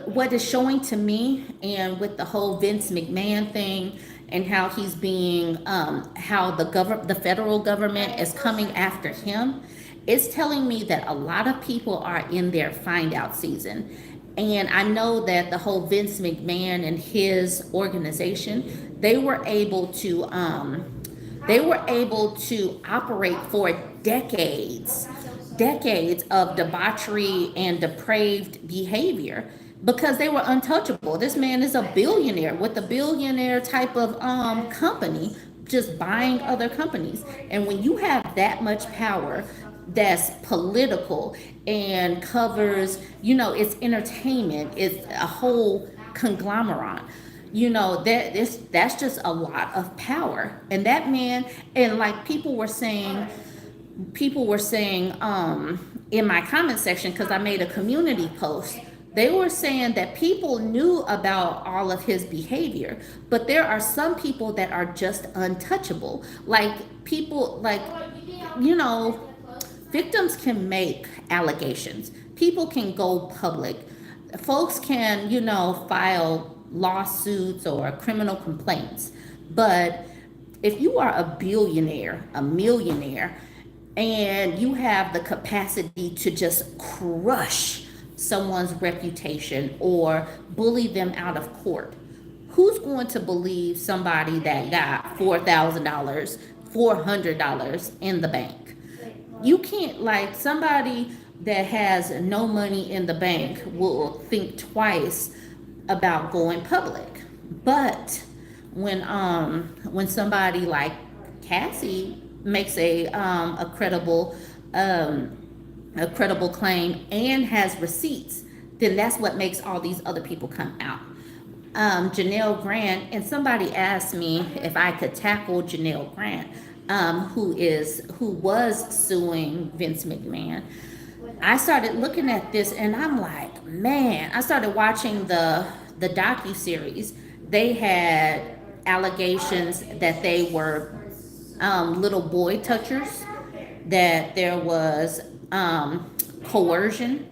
what is showing to me, and with the whole Vince McMahon thing, and how he's being, how the federal government is coming after him, it's telling me that a lot of people are in their find out season. And I know that the whole Vince McMahon and his organization, they were able to operate for decades of debauchery and depraved behavior, because they were untouchable. This man is a billionaire with a billionaire type of company, just buying other companies. And when you have that much power that's political and covers, it's entertainment, it's a whole conglomerate, that's just a lot of power. And that man, and like people were saying in my comment section, because I made a community post, They were saying that people knew about all of his behavior, but there are some people that are just untouchable. Like people, like, you know, victims can make allegations, people can go public, folks can, file lawsuits or criminal complaints. But if you are a billionaire, a millionaire, and you have the capacity to just crush someone's reputation or bully them out of court, who's going to believe somebody that got $4,000, $400 in the bank? You can't, like, somebody that has no money in the bank will think twice about going public. But when somebody like Cassie makes a credible claim and has receipts, then that's what makes all these other people come out. Janelle Grant, and somebody asked me if I could tackle Janelle Grant, who was suing Vince McMahon. I started looking at this and I'm like, man, I started watching the docu-series. They had allegations that they were little boy touchers, that there was coercion,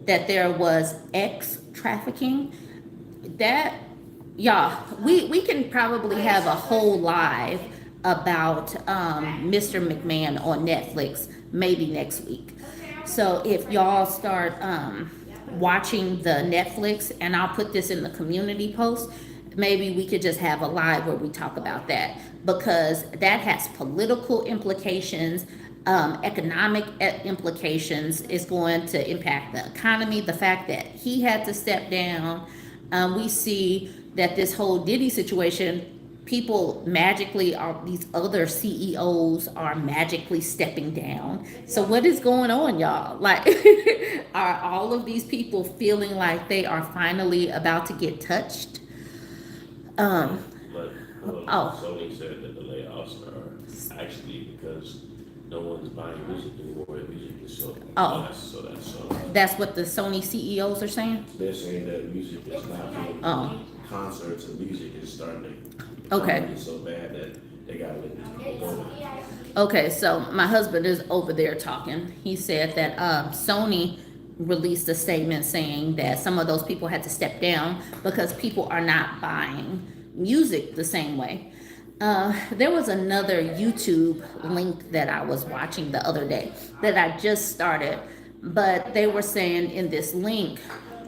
that there was ex trafficking. That, yeah, we can probably have a whole live about Mr. McMahon on Netflix maybe next week. So if y'all start watching the Netflix, and I'll put this in the community post, maybe we could just have a live where we talk about that, because that has political implications, economic implications. Is going to impact the economy. The fact that he had to step down, we see that this whole Diddy situation, people magically are, these other CEOs are magically stepping down. So what is going on, y'all? Like, are all of these people feeling like they are finally about to get touched? But Oh. Sony said that the layoffs are actually because no one's buying music anymore. Music is so Oh. less, so That's what the Sony CEOs are saying? they're saying that music is not being Oh. concerts and music is starting to Okay. get so bad that they gotta let these people go. Okay, so my husband is over there talking. He said that Sony released a statement saying that some of those people had to step down because people are not buying music the same way. There was another YouTube link that I was watching the other day that I just started, but they were saying in this link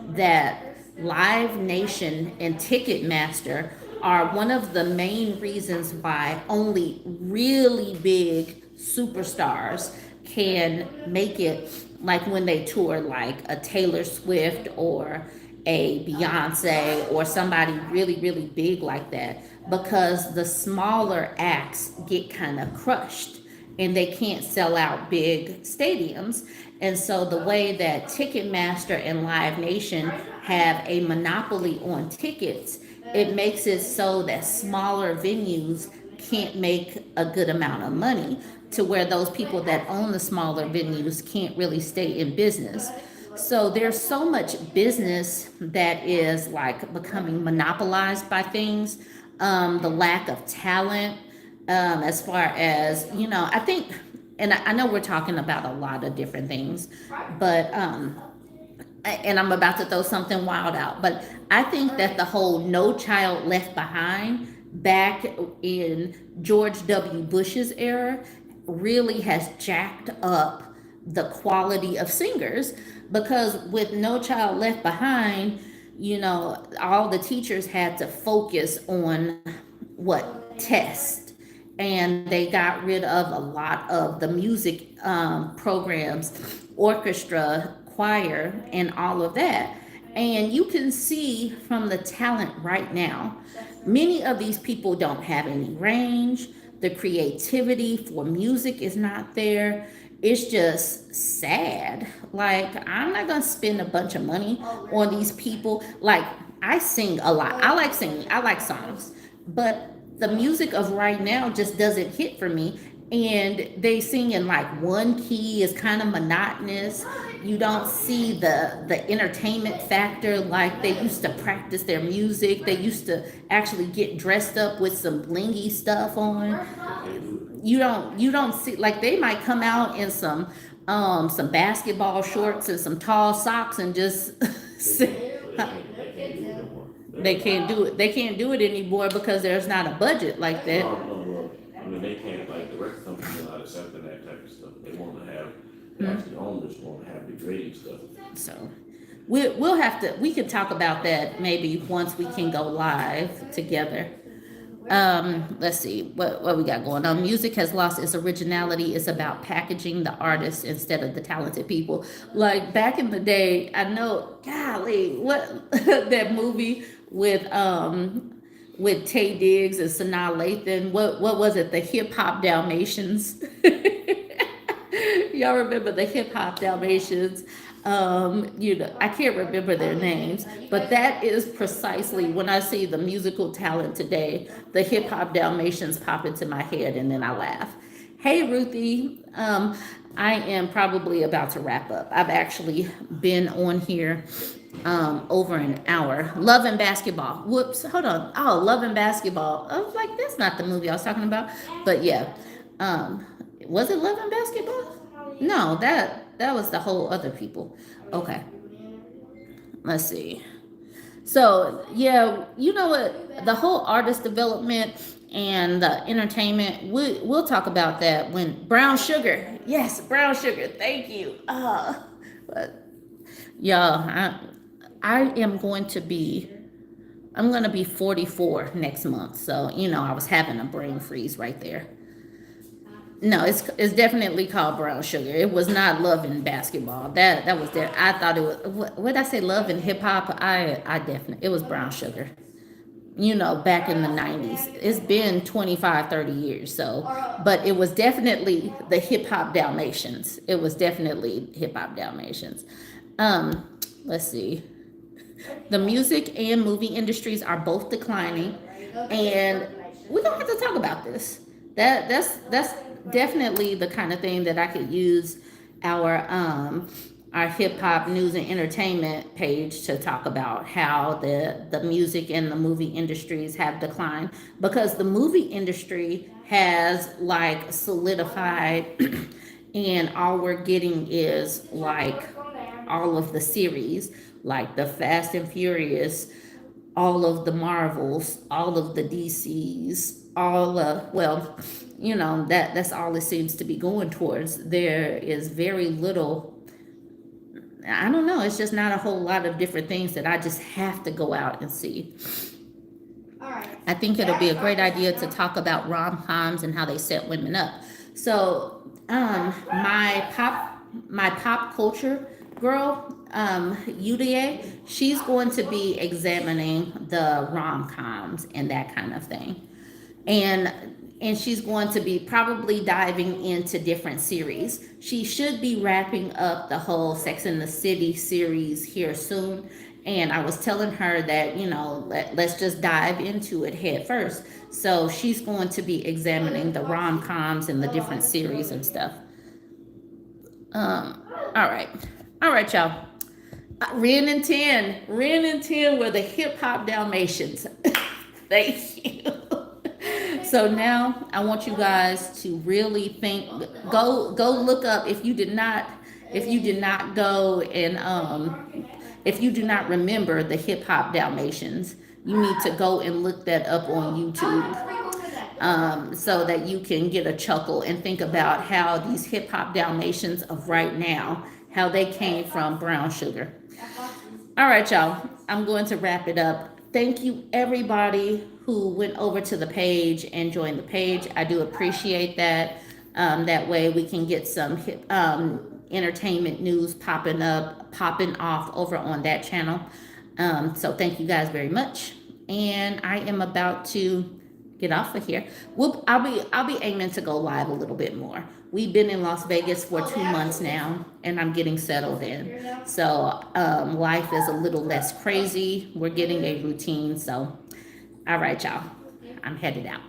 that Live Nation and Ticketmaster are one of the main reasons why only really big superstars can make it, like when they tour, like a Taylor Swift or a Beyonce or somebody really, really big like that, because the smaller acts get kind of crushed and they can't sell out big stadiums. And so the way that Ticketmaster and Live Nation have a monopoly on tickets, it makes it so that smaller venues can't make a good amount of money, to where those people that own the smaller venues can't really stay in business. So there's so much business that is like becoming monopolized by things. The lack of talent, as far as, I think, and I know we're talking about a lot of different things, but and I'm about to throw something wild out, but I think that the whole No Child Left Behind back in George W. Bush's era really has jacked up the quality of singers, because with No Child Left Behind, all the teachers had to focus on what test, and they got rid of a lot of the music programs, orchestra, choir, and all of that. And you can see from the talent right now, many of these people don't have any range. The creativity for music is not there. It's just sad. Like, I'm not gonna spend a bunch of money on these people. Like, I sing a lot. I like singing. I like songs. But the music of right now just doesn't hit for me. and they sing in like one key. Is kind of monotonous. You don't see the entertainment factor like they used to practice their music. They used to actually get dressed up with some blingy stuff on. They can't do You don't see, like, they might come out in some basketball shorts and some tall socks and just it. They can't do it no more. they can't do it anymore because there's not a budget like that. Well, I mean, they can't, like, the record companies are not accepting that type of stuff. They want to have, the owners want to have degrading stuff. So we'll have to, we can talk about that maybe once we can go live together. Let's see what we got going on. Music has lost its originality. It's about packaging the artists instead of the talented people. Like back in the day, I know, golly, what that movie with Tay Diggs and Sanaa Lathan. What was it? The Hip Hop Dalmatians. Y'all remember the Hip Hop Dalmatians? I can't remember their names, but that is precisely when I see the musical talent today, the Hip Hop Dalmatians pop into my head and then I laugh. Hey, Ruthie. I am probably about to wrap up. I've actually been on here over an hour. Love and Basketball. Whoops, hold on. Oh, Love and Basketball. I was like, that's not the movie I was talking about. But yeah. Was it Love and Basketball? No, that was the whole other people. Okay. Let's see. So yeah, you know what? The whole artist development and the entertainment, we'll talk about that when Brown Sugar. Yes, Brown Sugar. Thank you. But y'all, I'm going to be 44 next month. So, I was having a brain freeze right there. No, it's definitely called Brown Sugar. It was not Love and Basketball. That was there. I thought it was, what did I say? Love and Hip Hop. I definitely, it was Brown Sugar. Back in the 90s. It's been 25, 30 years. So, but it was definitely the Hip Hop Dalmatians. It was definitely Hip Hop Dalmatians. Let's see. The music and movie industries are both declining, and we don't have to talk about this. That's definitely the kind of thing that I could use our hip hop news and entertainment page to talk about how the music and the movie industries have declined, because the movie industry has like solidified and all we're getting is like all of the series, like the Fast and Furious, all of the Marvels, all of the DCs, that's all it seems to be going towards. There is very little, I don't know, it's just not a whole lot of different things that I just have to go out and see. I think it'll be a great idea to talk about rom-coms and how they set women up. So my pop culture girl, Uda, she's going to be examining the rom-coms and that kind of thing. And she's going to be probably diving into different series. She should be wrapping up the whole Sex and the City series here soon. And I was telling her that, let's just dive into it head first. So she's going to be examining the rom-coms and the different series and stuff. All right, y'all. Ren and 10 were the Hip Hop Dalmatians. Thank you. So now I want you guys to really think, go look up, if you did not go and if you do not remember the Hip Hop Dalmatians, you need to go and look that up on YouTube, so that you can get a chuckle and think about how these Hip Hop Dalmatians of right now, how they came from Brown Sugar. All right, y'all, I'm going to wrap it up. Thank you, everybody who went over to the page and joined the page. I do appreciate that. That way we can get some entertainment news popping off over on that channel. So thank you guys very much. And I am about to get off of here. I'll be aiming to go live a little bit more. We've been in Las Vegas for 2 months now, and I'm getting settled in. So life is a little less crazy. We're getting a routine. So, all right, y'all. I'm headed out.